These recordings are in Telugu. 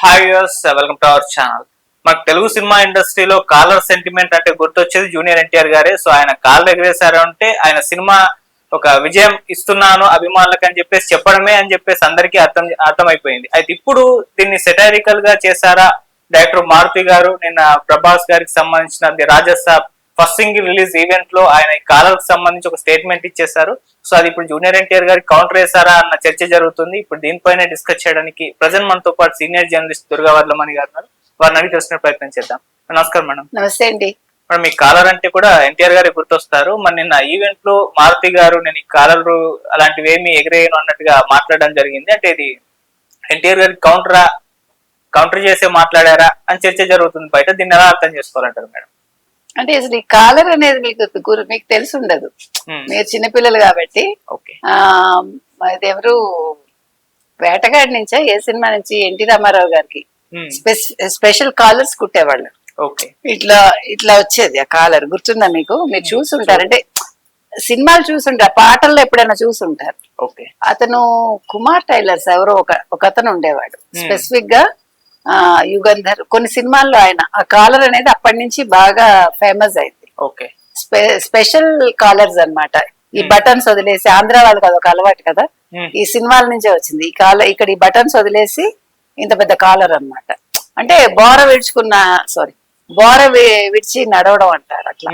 Hi use welcome to our channel. మాకు తెలుగు సినిమా ఇండస్ట్రీలో కాలర్ సెంటిమెంట్ అంటే గుర్తొచ్చేది జూనియర్ ఎన్టీఆర్ గారే. సో ఆయన కాలర్ ఎగరేశారు అంటే ఆయన సినిమా ఒక విజయం ఇస్తున్నాను అభిమానులకు అని చెప్పేసి చెప్పడమే అని చెప్పేసి అందరికీ అర్థమైపోయింది. అయితే ఇప్పుడు దీన్ని సెటైరికల్ గా చేశారా డైరెక్టర్ మారుతి గారు? నిన్న ప్రభాస్ గారికి సంబంధించిన the Raja Saab first single release event లో ఆయన కాలర్ కి సంబంధించి ఒక స్టేట్మెంట్ ఇచ్చేశారు. సో అది ఇప్పుడు జూనియర్ ఎన్టీఆర్ గారికి కౌంటర్ వేశారా అన్న చర్చ జరుగుతుంది. ఇప్పుడు దీనిపైన డిస్కస్ చేయడానికి ప్రజెంట్ మనతో పాటు సీనియర్ జర్నలిస్ట్ దుర్గా వర్లమణి గారు ఉన్నారు. వారిని అడిగి తెలుసుకునే ప్రయత్నం చేద్దాం. నమస్కారం మేడం. నమస్తే అండి మేడం, మీ కాలర్ అంటే కూడా ఎన్టీఆర్ గారికి గుర్తొస్తారు. మరి నిన్న ఈవెంట్ లో మారుతి గారు నేను ఈ కాలర్ అలాంటివి ఏమి ఎగిరేయను అన్నట్టుగా మాట్లాడడం జరిగింది. అంటే ఇది ఎన్టీఆర్ గారికి కౌంటర్ చేసే మాట్లాడారా అని చర్చ జరుగుతుంది బయట. దీన్ని ఎలా అర్థం చేసుకోవాలంటారు మేడం? అంటే అసలు ఈ కాలర్ అనేది మీకు తెలిసి ఉండదు. మీరు చిన్నపిల్లలు కాబట్టి. ఎవరు వేటగాడి నుంచా ఏ సినిమా నుంచి ఎన్టీ రామారావు గారికి స్పెషల్ కాలర్స్ కుట్టేవాళ్ళు. ఇట్లా ఇట్లా వచ్చేది ఆ కాలర్, గుర్తుందా మీకు? మీరు చూసుంటారు, అంటే సినిమాలు చూసుంటారు, పాటల్లో ఎప్పుడైనా చూసుంటారు. అతను కుమార్ టైలర్స్ ఎవరో ఒక అతను ఉండేవాడు స్పెసిఫిక్ గా యుగంధర్. కొన్ని సినిమాల్లో ఆయన ఆ కాలర్ అనేది అప్పటి నుంచి బాగా ఫేమస్ అయింది. స్పెషల్ కాలర్స్ అన్నమాట. ఈ బటన్స్ వదిలేసి, ఆంధ్ర వాళ్ళకి అదొక అలవాటు కదా, ఈ సినిమాల నుంచే వచ్చింది ఈ కాలర్. ఇక్కడ ఈ బటన్స్ వదిలేసి ఇంత పెద్ద కాలర్ అన్నమాట. అంటే బోర విడిచి నడవడం అంటారు అట్లా.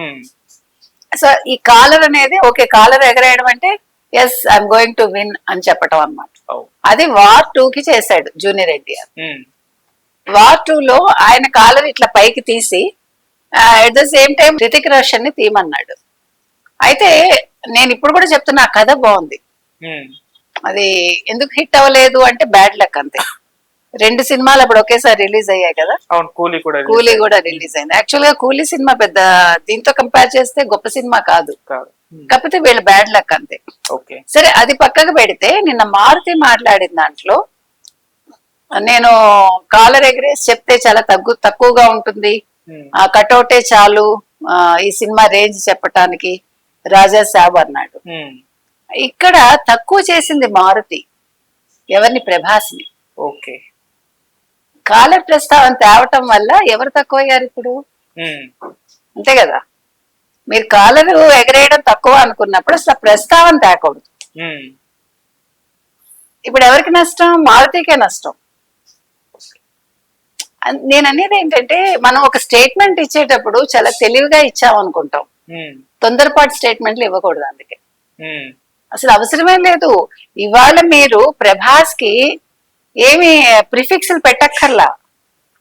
సో ఈ కాలర్ అనేది కాలర్ ఎగరేయడం అంటే yes I'm going to win అని చెప్పటం అన్నమాట. అది వార్ 2 కి చేశాడు జూనియర్ ఎన్టీఆర్. వార్ 2 లో ఆయన కాలర్ ఇట్లా పైకి తీసి at the same time Hrithik Roshan ని తీయమన్నాడు. అయితే నేను ఇప్పుడు కూడా చెప్తున్నా, ఆ కథ బాగుంది. అది ఎందుకు హిట్ అవ్వలేదు అంటే బ్యాడ్ లక్ అంతే. 2 సినిమాలు అప్పుడు ఒకేసారి రిలీజ్ అయ్యాయి కదా. కూలీ కూడా రిలీజ్ అయింది. యాక్చువల్ గా కూలీ సినిమా పెద్ద దీంతో కంపేర్ చేస్తే గొప్ప సినిమా కాదు, కాకపోతే వీళ్ళు బ్యాడ్ లక్ అంతే. సరే, అది పక్కకు పెడితే నిన్న మారుతి మాట్లాడిన దాంట్లో నేను కాలర్ ఎగరేసి చెప్తే చాలా తక్కువగా ఉంటుంది, ఆ కటౌటే చాలు ఈ సినిమా రేంజ్ చెప్పటానికి రాజా సాబ్ అన్నాడు. ఇక్కడ తక్కువ చేసింది మారుతి ఎవరిని? ప్రభాస్ని. కాలర్ ప్రస్తావన తేవటం వల్ల ఎవరు తక్కువయ్యారు ఇప్పుడు? అంతే కదా. మీరు కాలర్ ఎగరేయడం తక్కువ అనుకున్నప్పుడు అసలు ప్రస్తావన తేకూడదు. ఇప్పుడు ఎవరికి నష్టం? మారుతికే నష్టం. నేను అనేది ఏంటంటే, మనం ఒక స్టేట్మెంట్ ఇచ్చేటప్పుడు చాలా తెలివిగా ఇచ్చామనుకుంటాం, తొందరపాటు స్టేట్మెంట్లు ఇవ్వకూడదు. అందుకే అసలు అవసరమే లేదు. ఇవాళ మీరు ప్రభాస్ కి ఏమి ప్రిఫిక్స్లు పెట్టక్కర్లా.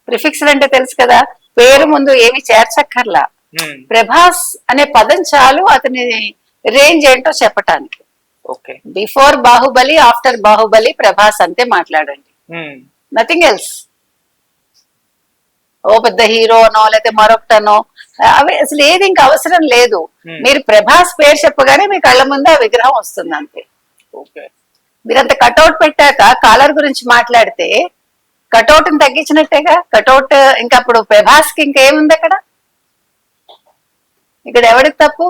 ప్రిఫిక్స్లు అంటే తెలుసు కదా, పేరు ముందు ఏమి చేర్చక్కర్లా. ప్రభాస్ అనే పదం చాలు అతని రేంజ్ ఏంటో చెప్పటానికి. బిఫోర్ బాహుబలి, ఆఫ్టర్ బాహుబలి ప్రభాస్ అంతే మాట్లాడండి, నథింగ్ ఎల్స్. ఓ పెద్ద హీరోనో లేకపోతే మరొకటనో అవి అసలు ఏది ఇంకా అవసరం లేదు. మీరు ప్రభాస్ పేరు చెప్పగానే మీ కళ్ళ ముందు ఆ విగ్రహం వస్తుంది అంతే. మీరంత కటౌట్ పెట్టాక కాలర్ గురించి మాట్లాడితే కటౌట్ ని తగ్గించినట్టేగా. కటౌట్ ఇంకా అప్పుడు ప్రభాస్ కి ఇంకేముంది అక్కడ? ఇక్కడ ఎవరికి తప్పు?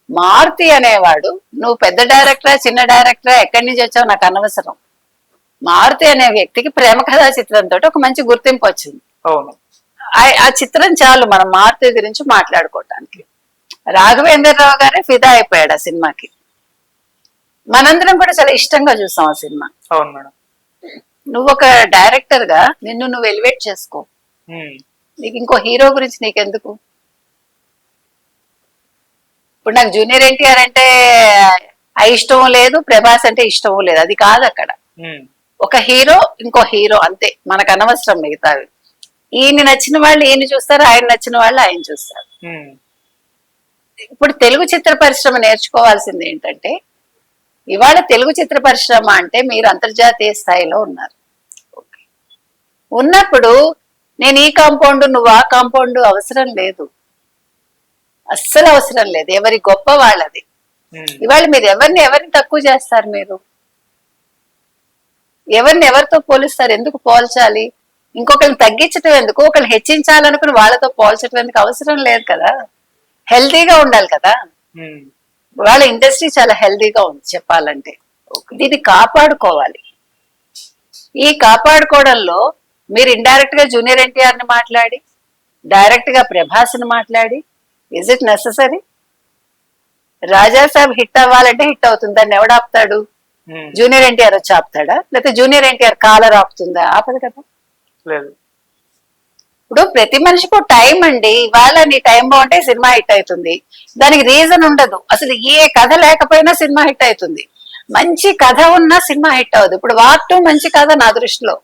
మారుతి అనేవాడు, నువ్వు పెద్ద డైరెక్టరా చిన్న డైరెక్టరా ఎక్కడి నుంచి వచ్చావు నాకు అనవసరం. మారుతి అనే వ్యక్తికి ప్రేమ కథా చిత్రంతో ఒక మంచి గుర్తింపు వచ్చింది. ఆ చిత్రం చాలు మనం మారుతి గురించి మాట్లాడుకోవటానికి. రాఘవేంద్రరావు గారే ఫిదా అయిపోయాడు ఆ సినిమాకి. మనందరం కూడా చాలా ఇష్టంగా చూసాం ఆ సినిమా. నువ్వు ఒక డైరెక్టర్ గా నిన్ను నువ్వు ఎలివేట్ చేసుకో. నీకు ఇంకో హీరో గురించి నీకెందుకు? ఇప్పుడు నాకు జూనియర్ ఎన్టీఆర్ అంటే ఇష్టం లేదు, ప్రభాస్ అంటే ఇష్టం లేదు, అది కాదు అక్కడ. ఒక హీరో ఇంకో హీరో అంతే, మనకు అనవసరం మిగతావి. ఈయన నచ్చిన వాళ్ళు ఈయన చూస్తారు, ఆయన నచ్చిన వాళ్ళు ఆయన చూస్తారు. ఇప్పుడు తెలుగు చిత్ర పరిశ్రమ నేర్చుకోవాల్సింది ఏంటంటే, ఇవాళ తెలుగు చిత్ర పరిశ్రమ అంటే మీరు అంతర్జాతీయ స్థాయిలో ఉన్నారు. ఉన్నప్పుడు నేను ఈ కాంపౌండ్ నువ్వు ఆ కాంపౌండ్ అవసరం లేదు, అస్సలు అవసరం లేదు. ఎవరి గొప్ప వాళ్ళది. ఇవాళ మీరు ఎవరిని తక్కువ చేస్తారు? మీరు ఎవరితో పోలుస్తారు? ఎందుకు పోల్చాలి? ఇంకొకరిని తగ్గించటం ఎందుకు? ఒకరిని హెచ్చించాలనుకుని వాళ్ళతో పోల్చటం ఎందుకు? అవసరం లేదు కదా. హెల్తీగా ఉండాలి కదా. వాళ్ళ ఇండస్ట్రీ చాలా హెల్తీగా ఉంది చెప్పాలంటే. దీన్ని కాపాడుకోవాలి. ఈ కాపాడుకోవడంలో మీరు ఇండైరెక్ట్ గా జూనియర్ ఎన్టీఆర్ ని మాట్లాడి డైరెక్ట్ గా ప్రభాస్ ని మాట్లాడి is it necessary? Raja Saab hit అవ్వాలంటే హిట్ అవుతుంది, దాన్ని ఎవడాపుతాడు? జూనియర్ ఎన్టీఆర్ వచ్చి ఆపుతాడా, లేకపోతే జూనియర్ ఎన్టీఆర్ కాలర్ ఆపుతుందా? ఆపదు కదా. లేదు. ఇప్పుడు ప్రతి మనిషికి టైం అండి. ఇవాళ నీ టైం బాగుంటే సినిమా హిట్ అవుతుంది, దానికి రీజన్ ఉండదు. అసలు ఏ కథ లేకపోయినా సినిమా హిట్ అవుతుంది, మంచి కథ ఉన్నా సినిమా హిట్ అవ్వదు. ఇప్పుడు వార్ 2 మంచి కథ నా దృష్టిలో.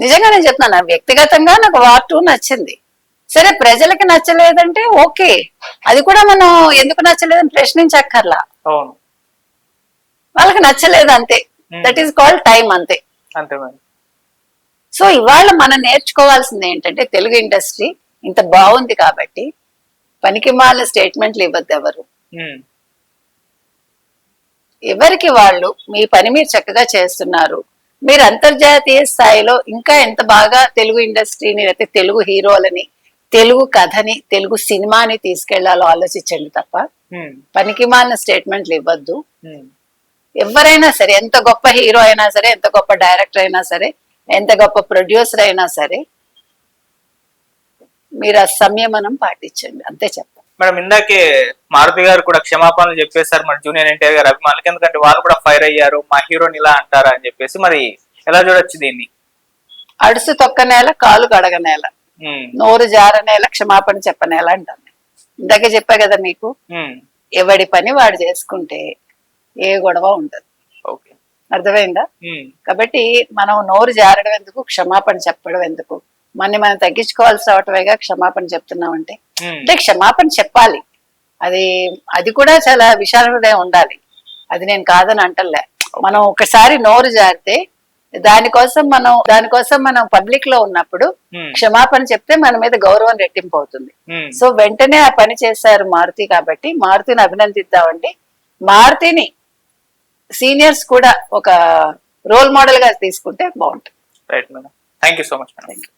నిజంగా నేను చెప్తున్నాను, వ్యక్తిగతంగా నాకు వార్ 2 నచ్చింది. సరే ప్రజలకి నచ్చలేదంటే ఓకే, అది కూడా మనం ఎందుకు నచ్చలేదని ప్రశ్నించక్కర్లా. అవును, వాళ్ళకి నచ్చలేదు అంతే. దట్ ఈస్ కాల్డ్ టైం, అంతే. అంతే మేడం. సో ఇవాళ మనం నేర్చుకోవాల్సింది ఏంటంటే, తెలుగు ఇండస్ట్రీ ఇంత బాగుంది కాబట్టి పనికి మాలిన స్టేట్మెంట్లు ఇవ్వద్దు ఎవరు. ఎవరికి వాళ్ళు మీ పని మీరు చక్కగా చేస్తున్నారు. మీరు అంతర్జాతీయ స్థాయిలో ఇంకా ఎంత బాగా తెలుగు ఇండస్ట్రీని, లేకపోతే తెలుగు హీరోలని, తెలుగు కథని, తెలుగు సినిమాని తీసుకెళ్లాలో ఆలోచించండి తప్ప పనికి మాలిన స్టేట్మెంట్లు ఇవ్వద్దు. ఎవరైనా సరే, ఎంత గొప్ప హీరో అయినా సరే, ఎంత గొప్ప డైరెక్టర్ అయినా సరే, ఎంత గొప్ప ప్రొడ్యూసర్ అయినా సరే, మీరు ఆ సంయమనం పాటించండి, అంతే చెప్తాను. మేడం, ఇందాకే మారుతి గారు కూడా క్షమాపణలు చెప్పేశారు మరి జూనియర్ ఎన్టీఆర్ గారు అభిమానులకి, ఎందుకంటే వాళ్ళు కూడా ఫైర్ అయ్యారు, మా హీరోని ఇలా అంటారా అని చెప్పేసి. మరి ఎలా చూడొచ్చు దీన్ని? అడుసు తొక్కనేల కాలు గడగనేల, నోరు జారనేల క్షమాపణ చెప్పనేల అంటాను. ఇందాకే చెప్పా కదా మీకు, ఎవడి పని వాడు చేసుకుంటే ఏ గొడవ ఉండదు. అర్థమైందా? కాబట్టి మనం నోరు జారడం ఎందుకు, క్షమాపణ చెప్పడం ఎందుకు? మనం తగ్గించుకోవాల్సి రావటమేగా క్షమాపణ చెప్తున్నామంటే. అంటే క్షమాపణ చెప్పాలి, అది కూడా చాలా విశాల హృదయం ఉండాలి. అది నేను కాదని అంటలే. మనం ఒకసారి నోరు జారితే దానికోసం మనం పబ్లిక్ లో ఉన్నప్పుడు క్షమాపణ చెప్తే మన మీద గౌరవం రెట్టింపు అవుతుంది. సో వెంటనే ఆ పని చేశారు మారుతి, కాబట్టి మారుతిని అభినందిద్దామండి. మారుతిని సీనియర్స్ కూడా ఒక రోల్ మోడల్ గా తీసుకుంటే బాగుంటుంది. Right madam, thank you so much madam.